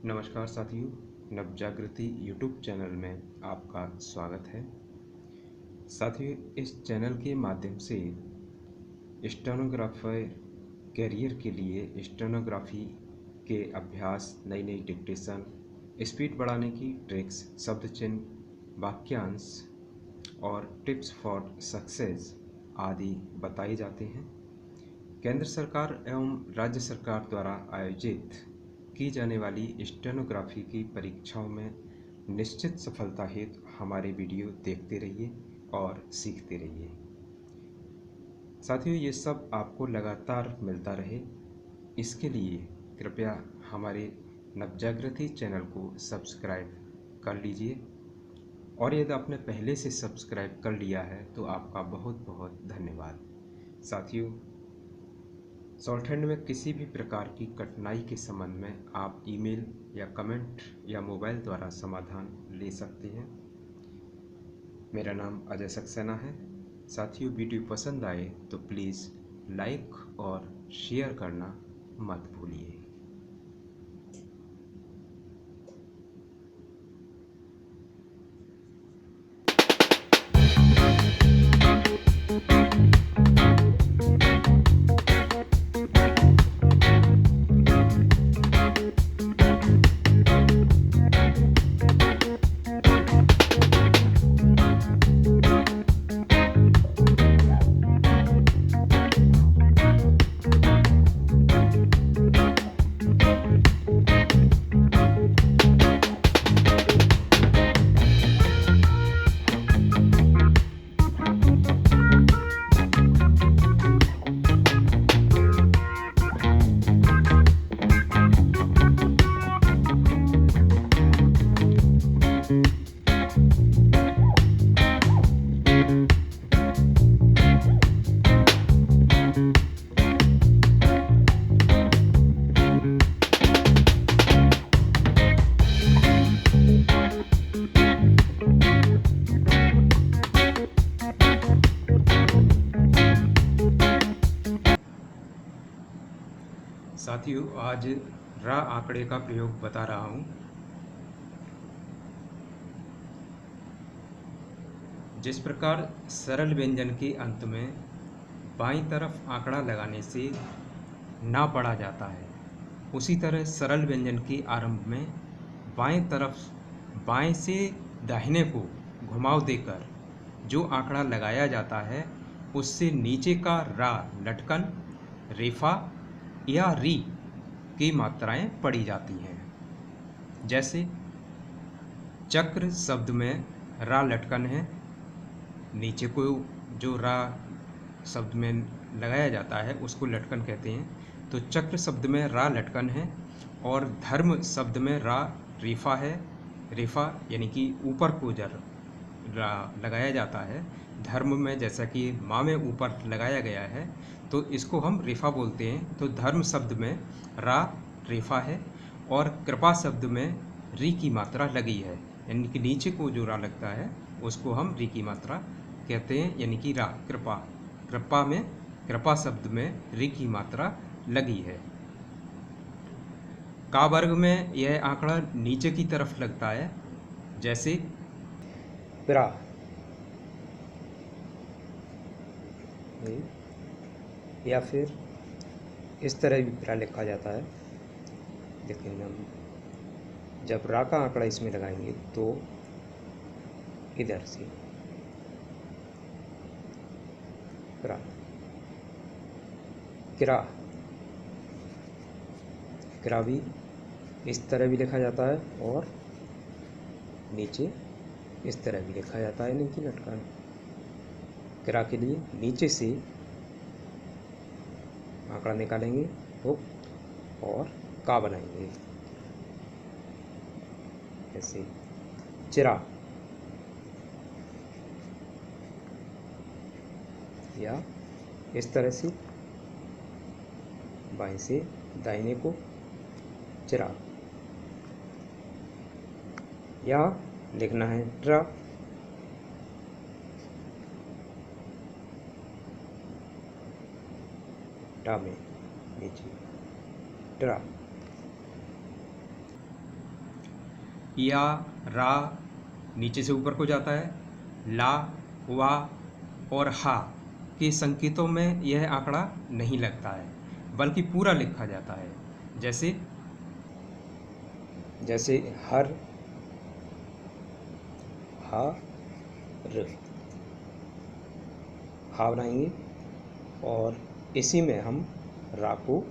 नमस्कार साथियों, Navjagriti YouTube channel में आपका स्वागत है। साथियों, इस चैनल के माध्यम से स्टेनोग्राफर कैरियर के लिए स्टेनोग्राफी के अभ्यास, नई नई डिक्टेशन, स्पीड बढ़ाने की ट्रिक्स, शब्द चिन्ह, वाक्यांश और टिप्स फॉर सक्सेस आदि बताए जाते हैं। केंद्र सरकार एवं राज्य सरकार द्वारा आयोजित की जाने वाली स्टेनोग्राफी की परीक्षाओं में निश्चित सफलता हेतु हमारे वीडियो देखते रहिए और सीखते रहिए। साथियों, ये सब आपको लगातार मिलता रहे, इसके लिए कृपया हमारे नवजागृति चैनल को सब्सक्राइब कर लीजिए और यदि आपने पहले से सब्सक्राइब कर लिया है तो आपका बहुत बहुत धन्यवाद। साथियों, शॉर्टहैंड में किसी भी प्रकार की कठिनाई के संबंध में आप ईमेल या कमेंट या मोबाइल द्वारा समाधान ले सकते हैं। मेरा नाम अजय सक्सेना है। साथियों, वीडियो पसंद आए तो प्लीज़ लाइक और शेयर करना मत भूलिए। साथियों, आज रा आंकड़े का प्रयोग बता रहा हूँ। जिस प्रकार सरल व्यंजन के अंत में बाईं तरफ आंकड़ा लगाने से ना पढ़ा जाता है, उसी तरह सरल व्यंजन के आरंभ में बाएं तरफ बाएं से दाहिने को घुमाव देकर जो आंकड़ा लगाया जाता है उससे नीचे का रा, लटकन, रेफा या री की मात्राएं पढ़ी जाती हैं। जैसे चक्र शब्द में रा लटकन है, नीचे को जो रा शब्द में लगाया जाता है उसको लटकन कहते हैं। तो चक्र शब्द में रा लटकन है और धर्म शब्द में रा रेफा है। रेफा यानी कि ऊपर को जर रा लगाया जाता है, धर्म में जैसा कि माँ में ऊपर लगाया गया है तो इसको हम रेफा बोलते हैं। तो धर्म शब्द में रा रेफा है और कृपा शब्द में री की मात्रा लगी है, यानी कि नीचे को जो रा लगता है उसको हम री की मात्रा कहते हैं, यानी कि रा कृपा। कृपा में कृपा शब्द में री की मात्रा लगी है। का वर्ग में यह आंकड़ा नीचे की तरफ लगता है, जैसे प्रा, या फिर इस तरह भी प्रा लिखा जाता है। लेकिन हम जब रा का आंकड़ा इसमें लगाएंगे तो इधर से प्रा, किरा, किरा भी इस तरह भी लिखा जाता है और नीचे इस तरह भी लिखा जाता है, नहीं कि लटका। किरा के लिए नीचे से आंकड़ा निकालेंगे और का बनाएंगे, जैसे चिरा, या इस तरह से बाएं से दाहिने को चिरा, या लिखना है ट्रा, टा में नीचे ट्रा। या, रा नीचे से ऊपर को जाता है, ला, वा और हा के संकेतों में यह आंकड़ा नहीं लगता है, बल्कि पूरा लिखा जाता है। जैसे हर, हा, र, हा बनाएंगे और इसी में हम रा को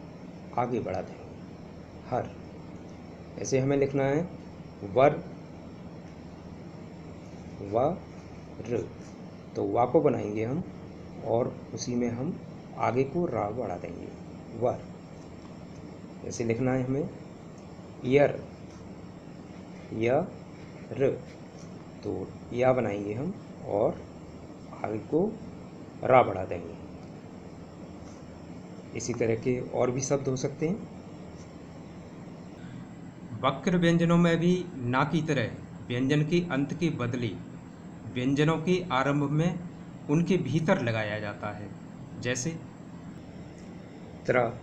आगे बढ़ा देंगे। हर। ऐसे हमें लिखना है वर, व, र, तो वा को बनाएंगे हम और उसी में हम आगे को रा बढ़ा देंगे, वर। ऐसे लिखना है हमें यर, य, र, तो या बनाएंगे हम और आगे को रा बढ़ा देंगे। इसी तरह के और भी शब्द हो सकते हैं। वक्र व्यंजनों में भी ना की तरह व्यंजन के अंत के बदले व्यंजनों के आरंभ में उनके भीतर लगाया जाता है। जैसे त्र,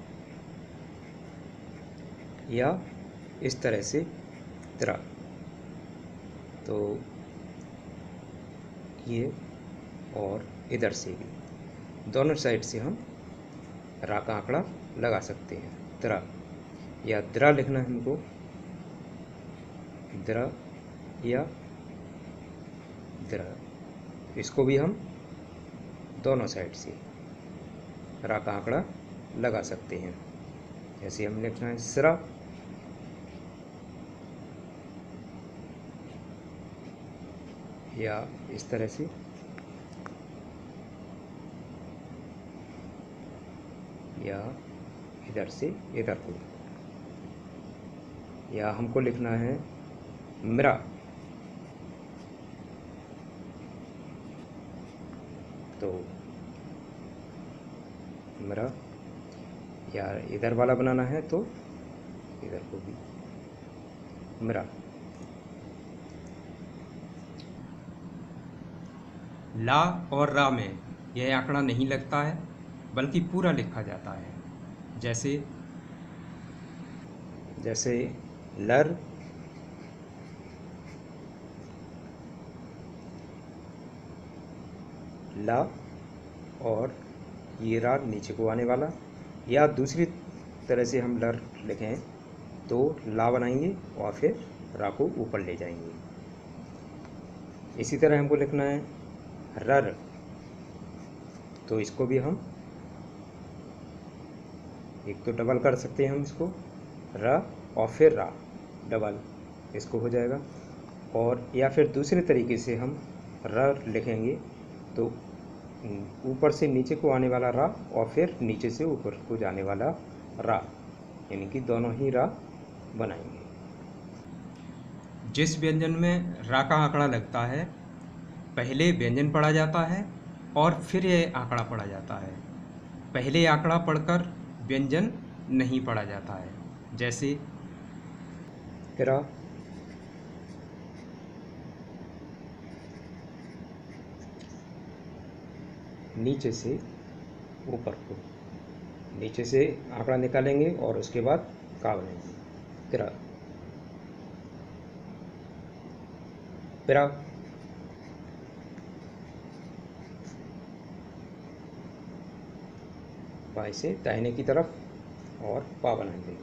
या इस तरह से त्र, तो ये और इधर से भी दोनों साइड से हम रा का आंकड़ा लगा सकते हैं। त्र या द्र लिखना है हमको, द्र या द्र, इसको भी हम दोनों साइड से रा का आंकड़ा लगा सकते हैं। जैसे हम लिखना है स्र, या इस तरह से, या इधर से इधर को, या हमको लिखना है म्रा, तो म्रा, या इधर वाला बनाना है तो इधर को भी म्रा। ला और रा में यह आंकड़ा नहीं लगता है, बल्कि पूरा लिखा जाता है। जैसे लर, ला और ये रा नीचे को आने वाला, या दूसरी तरह से हम लर लिखें तो ला बनाएंगे और फिर रा को ऊपर ले जाएंगे। इसी तरह हमको लिखना है रर, तो इसको भी हम एक तो डबल कर सकते हैं हम इसको, र और फिर रा, डबल इसको हो जाएगा। और या फिर दूसरे तरीके से हम र लिखेंगे तो ऊपर से नीचे को आने वाला रा और फिर नीचे से ऊपर को जाने वाला रा, यानी कि दोनों ही रा बनाएंगे। जिस व्यंजन में रा का आंकड़ा लगता है, पहले व्यंजन पढ़ा जाता है और फिर यह आंकड़ा पढ़ा जाता है। पहले आंकड़ा पढ़कर व्यंजन नहीं पढ़ा जाता है। जैसे रा, नीचे से ऊपर को, नीचे से आंकड़ा निकालेंगे और उसके बाद का बनाएंगे, तिरा, पिरा, बाएं से दाहिने की तरफ और पा बनाएंगे,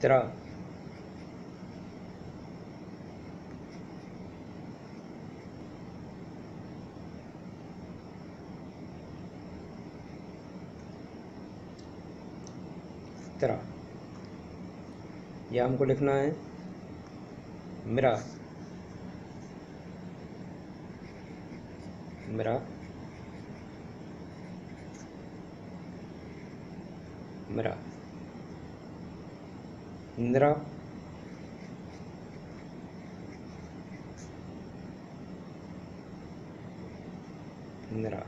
तिरा, तिरा। यह हमको लिखना है मिरा, मिरा, मिरा, इंदिरा, इंदिरा।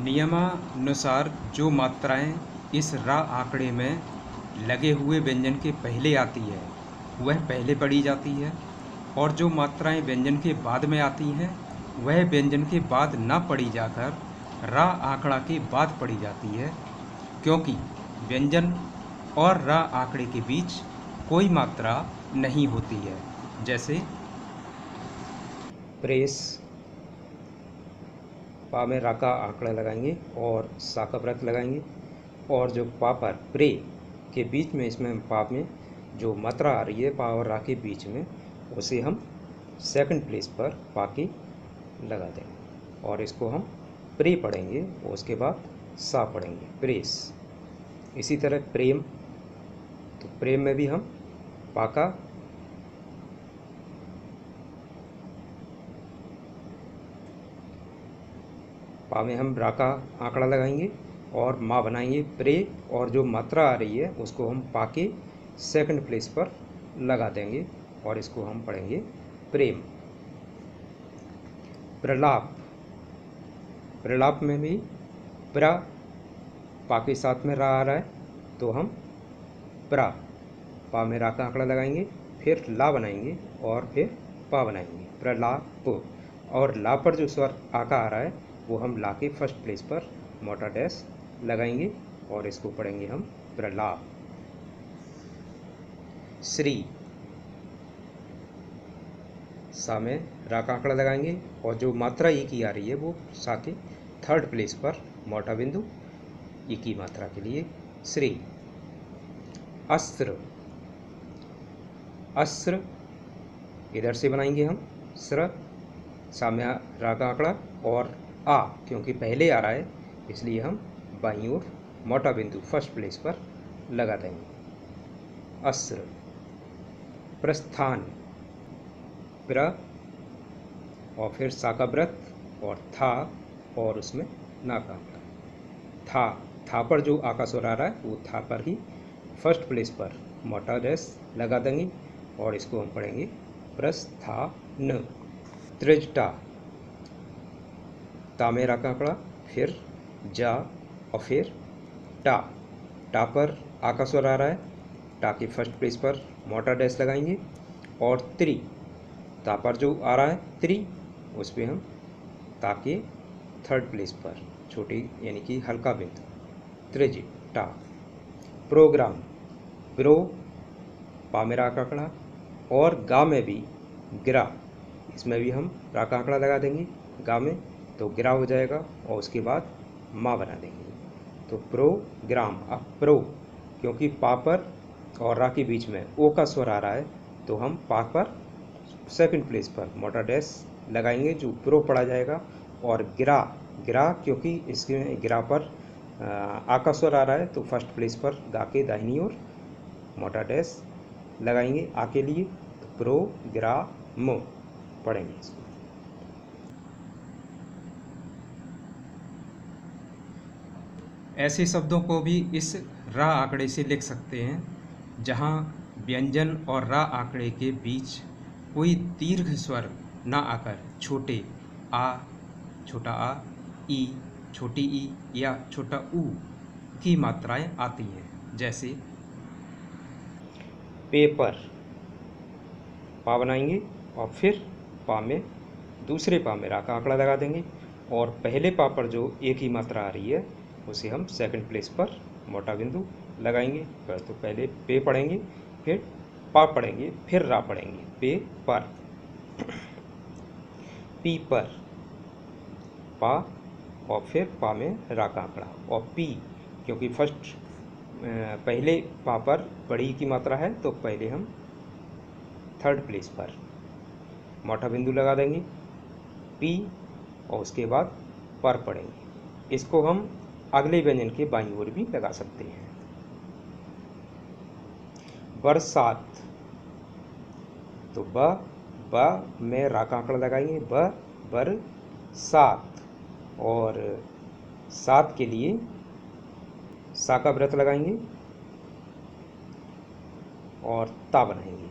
नियमानुसार जो मात्राएं इस रा आंकड़े में लगे हुए व्यंजन के पहले आती है वह पहले पढ़ी जाती है, और जो मात्राएं व्यंजन के बाद में आती हैं वह व्यंजन के बाद न पढ़ी जाकर रा आंकड़ा के बाद पढ़ी जाती है, क्योंकि व्यंजन और रा आंकड़े के बीच कोई मात्रा नहीं होती है। जैसे प्रेस, पा में रा का आंकड़ा लगाएंगे और सा का व्रत लगाएंगे, और जो पा पर प्रे के बीच में इसमें पा में जो मात्रा आ रही है पा और रा के बीच में, उसे हम सेकंड प्लेस पर पा के लगा देंगे और इसको हम प्रे पढ़ेंगे और उसके बाद सा पढ़ेंगे, प्रेस। इसी तरह प्रेम, तो प्रेम में भी हम पा का पा में हम रा का आंकड़ा लगाएंगे और माँ बनाएंगे प्रे, और जो मात्रा आ रही है उसको हम पा के सेकंड प्लेस पर लगा देंगे और इसको हम पढ़ेंगे प्रेम। प्रलाप, प्रलाप में भी प्रा पा के साथ में रा आ रहा है तो हम प्रा, पा में रा का आंकड़ा लगाएंगे, फिर ला बनाएंगे और फिर पा बनाएंगे, प्रलाप। और ला पर जो स्वर आका आ रहा है वो हम ला के फर्स्ट प्लेस पर मोटा डैश लगाएंगे और इसको पढ़ेंगे हम प्रलाप। श्री, सा में रा का आंकड़ा लगाएंगे और जो मात्रा ई की आ रही है वो सा के थर्ड प्लेस पर मोटा बिंदु ई की मात्रा के लिए श्री। अस्त्र, अस्त्र इधर से बनाएंगे हम स्र, सा में रा का आंकड़ा और आ, क्योंकि पहले आ रहा है इसलिए हम बाईं ओर मोटा बिंदु फर्स्ट प्लेस पर लगा देंगे, अस्त्र। प्रस्थान, प्र और फिर सा का व्रत और था और उसमें ना का आंकड़ा, था, था पर जो आका स्वर आ रहा है वो था पर ही फर्स्ट प्लेस पर मोटा डैश लगा देंगे और इसको हम पढ़ेंगे प्रस्थान। त्रिजटा, ता में रा का आंकड़ा, फिर जा और फिर टा, टा पर आका स्वर आ रहा है, टा के फर्स्ट प्लेस पर मोटा डैश लगाएंगे और त्रि, ता पर जो आ रहा है त्रि, उस पर हम ता के थर्ड प्लेस पर छोटी यानी कि हल्का बिंदु, त्रिज टा। प्रोग्राम, प्रो पा में रा का आंकड़ा और गा में भी गिरा, इसमें भी हम रा का आंकड़ा लगा देंगे गा में तो गिरा हो जाएगा और उसके बाद माँ बना देंगे तो प्रोग्राम। अब प्रो क्योंकि पा पर और रा के बीच में ओ का स्वर आ रहा है तो हम पा पर सेकंड प्लेस पर मोटा डैश लगाएंगे जो प्रो पढ़ा जाएगा, और गिरा, गिरा क्योंकि इसके गिरा पर आ का स्वर आ रहा है तो फर्स्ट प्लेस पर गा के दाहिनी ओर मोटा डैश लगाएंगे आ के लिए, तो प्रोग्राम पढ़ेंगे इसको। ऐसे शब्दों को भी इस रा आंकड़े से लिख सकते हैं जहां व्यंजन और रा आंकड़े के बीच कोई दीर्घ स्वर ना आकर छोटे आ, छोटा आ, ई, छोटी ई या छोटा ऊ की मात्राएं आती हैं। जैसे पेपर, पा बनाएंगे और फिर पा में दूसरे पा में रा का आंकड़ा लगा देंगे और पहले पा पर जो एक ही मात्रा आ रही है उसे हम सेकंड प्लेस पर मोटा बिंदु लगाएंगे। तो पहले पे पढ़ेंगे, फिर पा पढ़ेंगे, फिर रा पढ़ेंगे, पे पर। पी पर, पा और फिर पा में रा का आंकड़ा और पी क्योंकि फर्स्ट पहले पा पर बड़ी की मात्रा है तो पहले हम थर्ड प्लेस पर मोटा बिंदु लगा देंगे पी और उसके बाद पर पढ़ेंगे। इसको हम अगले व्यंजन के बाईं ओर भी लगा सकते हैं। बरसात, तो ब में रा का आंकड़ा लगाएंगे बर सात और सात के लिए सा का व्रत लगाएंगे और ता बनाएंगे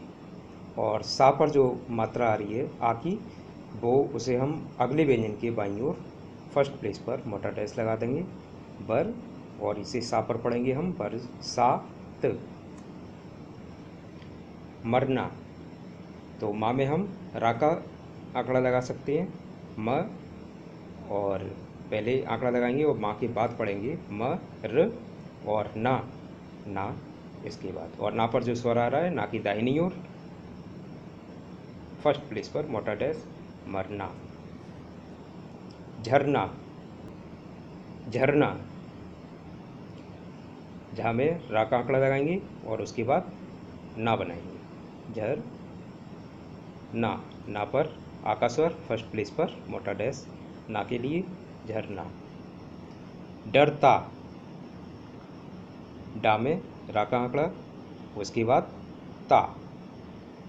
और सा पर जो मात्रा आ रही है आ की वो उसे हम अगले व्यंजन के बाईं ओर फर्स्ट प्लेस पर मोटा डैश लगा देंगे बर और इसे सा पर पढ़ेंगे हम बर सात। मरना, तो माँ में हम रा का आंकड़ा लगा सकते हैं म और पहले आंकड़ा लगाएंगे और माँ के बाद पढ़ेंगे म र और ना, ना इसके बाद, और ना पर जो स्वर आ रहा है ना की दाहिनी ओर फर्स्ट प्लेस पर मोटा डैश मरना। झरना, झरना, जहाँ में रा का आंकड़ा लगाएंगे और उसके बाद ना बनाएंगे। झर ना, ना पर आ का स्वर फर्स्ट प्लेस पर मोटा डैश ना के लिए झरना। डरता, डा में रा का आंकड़ा उसके बाद ता,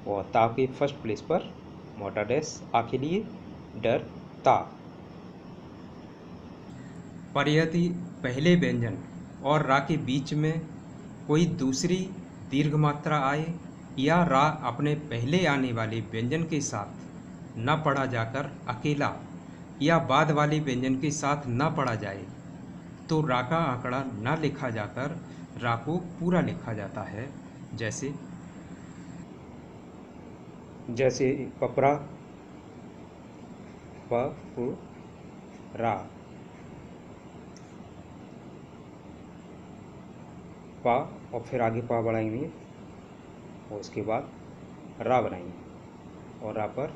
और ता के फर्स्ट प्लेस पर मोटा डैश आ के लिए डरता। पर यदि पहले व्यंजन और रा के बीच में कोई दूसरी दीर्घ मात्रा आए या रा अपने पहले आने वाले व्यंजन के साथ न पढ़ा जाकर अकेला या बाद वाले व्यंजन के साथ न पढ़ा जाए तो रा का आंकड़ा न लिखा जाकर रा को पूरा लिखा जाता है। जैसे जैसे पपरा, प पु रा, पा और फिर आगे पा बढ़ाएंगे और उसके बाद रा बनाएंगे और रा पर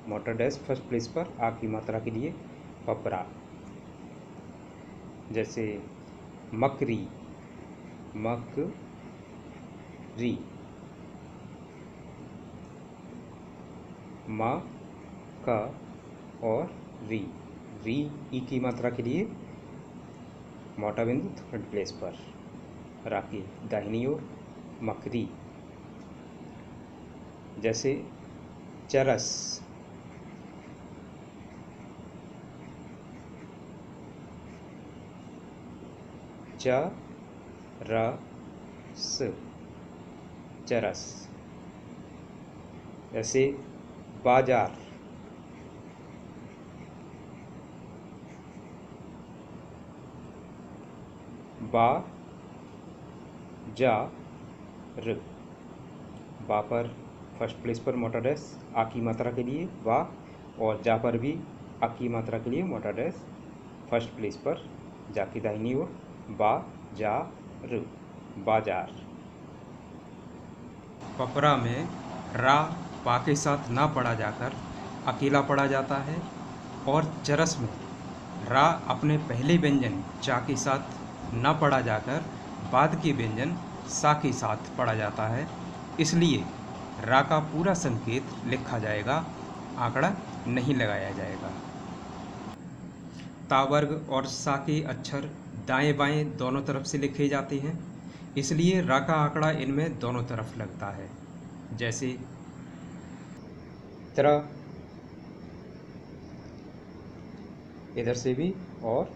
मोटा डैश फर्स्ट प्लेस पर आ की मात्रा के लिए पपरा। जैसे मकरी, मक री, मा का और री, री ई की मात्रा के लिए मोटा बिंदु थर्ड प्लेस पर, रा की दाहिनी ओर मकरी। जैसे चरस, च र स, चरस। जैसे बाजार, बा जा र, बा पर फर्स्ट प्लेस पर मोटा डैश आ की मात्रा के लिए बा, और जा पर भी आ की मात्रा के लिए मोटा डैश फर्स्ट प्लेस पर जा की दाहिनी ओर बा जा र, बाजार। पपरा में रा पा के साथ ना पढ़ा जाकर अकेला पढ़ा जाता है, और चरस में रा अपने पहले व्यंजन चा के साथ न पढ़ा जाकर बाद के व्यंजन सा के साथ पढ़ा जाता है। इसलिए रा का पूरा संकेत लिखा जाएगा, आंकड़ा नहीं लगाया जाएगा। ता वर्ग और सा के अक्षर दाएं बाएं दोनों तरफ से लिखे जाते हैं, इसलिए रा का आंकड़ा इनमें दोनों तरफ लगता है। जैसे त्र, इधर से भी और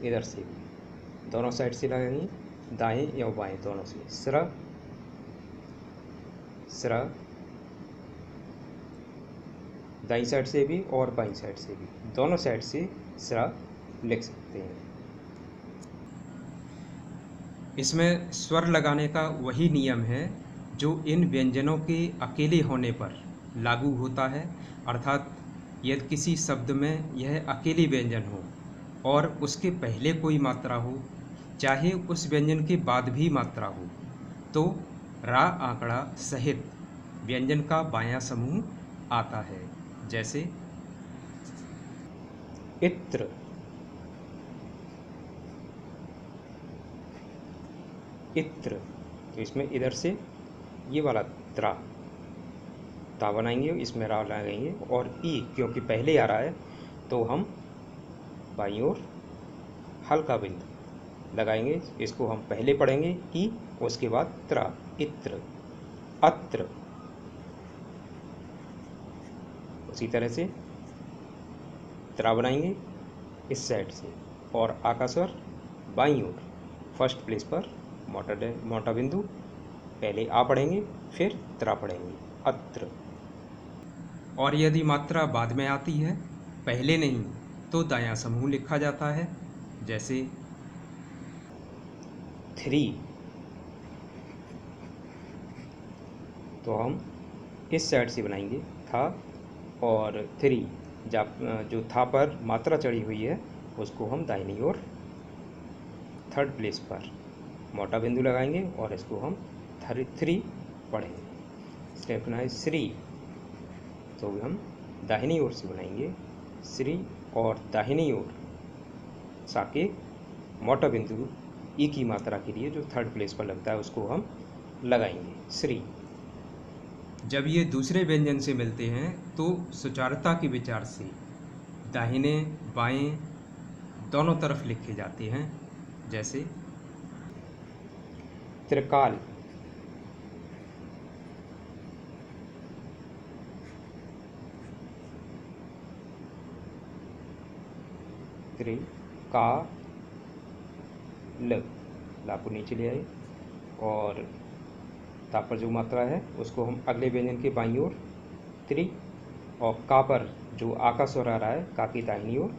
इधर से भी, दोनों साइड से लगाएंगे, दाएं या बाएं दोनों से। स्र, स्र, दाईं साइड से भी और बाईं साइड से भी, दोनों साइड से स्र लिख सकते हैं। इसमें स्वर लगाने का वही नियम है जो इन व्यंजनों के अकेले होने पर लागू होता है, अर्थात यदि किसी शब्द में यह अकेले व्यंजन हो और उसके पहले कोई मात्रा हो, चाहे उस व्यंजन के बाद भी मात्रा हो, तो रा आंकड़ा सहित व्यंजन का बायां समूह आता है। जैसे इत्र, इत्र, तो इसमें इधर से ये वाला त्रा, ता बनाएंगे, इसमें रा लगाएंगे, और ई क्योंकि पहले आ रहा है तो हम बाईं ओर हल्का बिंदु लगाएंगे, इसको हम पहले पढ़ेंगे ई, उसके बाद त्रा, इत्र, अत्र। उसी तरह से त्रा बनाएंगे इस साइड से, और आ का स्वर बाईं ओर फर्स्ट प्लेस पर मोटा बिंदु, पहले आ पढ़ेंगे फिर त्रा पढ़ेंगे, अत्र। और यदि मात्रा बाद में आती है, पहले नहीं, तो दायां समूह लिखा जाता है। जैसे 3, तो हम इस साइड से बनाएंगे था, और 3 जो था पर मात्रा चढ़ी हुई है उसको हम दाहिनी ओर थर्ड प्लेस पर मोटा बिंदु लगाएंगे और इसको हम 3 पढ़ेंगे। स्टेप 9 श्री, तो हम दाहिनी ओर से बनाएंगे श्री और दाहिनी ओर साकेत मोटा बिंदु ई की मात्रा के लिए जो थर्ड प्लेस पर लगता है उसको हम लगाएंगे श्री। जब ये दूसरे व्यंजन से मिलते हैं तो सुचारुता के विचार से दाहिने बाएं दोनों तरफ लिखे जाते हैं, जैसे त्रिकाल, त्रिकाल, ला को नीचे ले आए और ता पर जो मात्रा है उसको हम अगले व्यंजन के बाईं ओर त्रि, और का पर जो आका स्वर आ रहा है का की दाहिनी ओर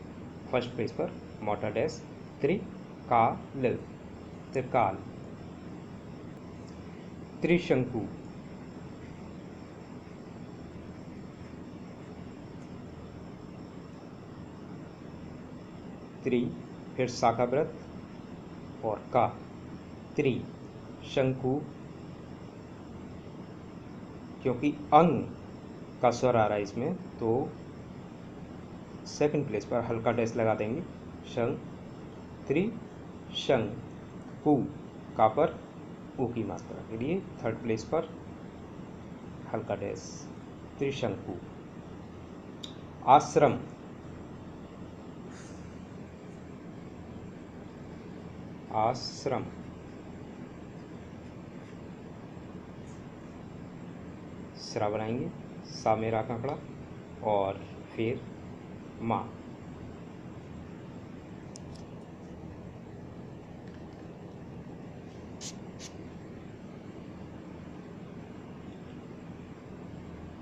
फर्स्ट प्लेस पर मोटा डैश त्रिकाल, त्रिकाल। त्रिशंकु, त्रि फिर शाखा व्रत और का त्रिशंकु, क्योंकि अंग का स्वर आ रहा है इसमें तो सेकंड प्लेस पर हल्का डैश लगा देंगे शंग, त्रिशंकु, का पर ऊ की मात्रा के लिए थर्ड प्लेस पर हल्का डैश त्रिशंकु। आश्रम, आश्रम, श्रा बनाएंगे सा मेरा कांकड़ा और फिर माँ।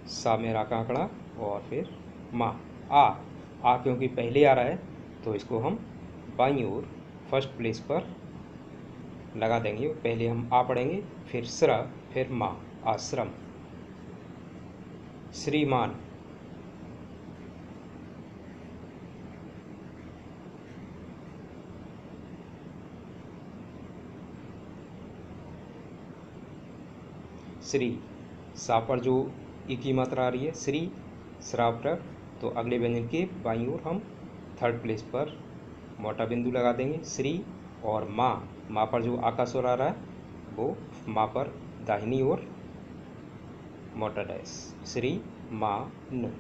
सा मेरा कांकड़ा और फिर माँ। आ क्योंकि पहले आ रहा है तो इसको हम बाईं ओर फर्स्ट प्लेस पर लगा देंगे। पहले हम आ पढ़ेंगे फिर श्रा फिर माँ, आश्रम। श्रीमान, श्री, सा पर जो ई की मात्रा आ रही है श्री श्राव पर, तो अगले व्यंजन के बाईं ओर हम थर्ड प्लेस पर मोटा बिंदु लगा देंगे श्री, और माँ पर जो आका स्वर आ रहा है वो माँ पर दाहिनी ओर मोटा डैश श्री मान।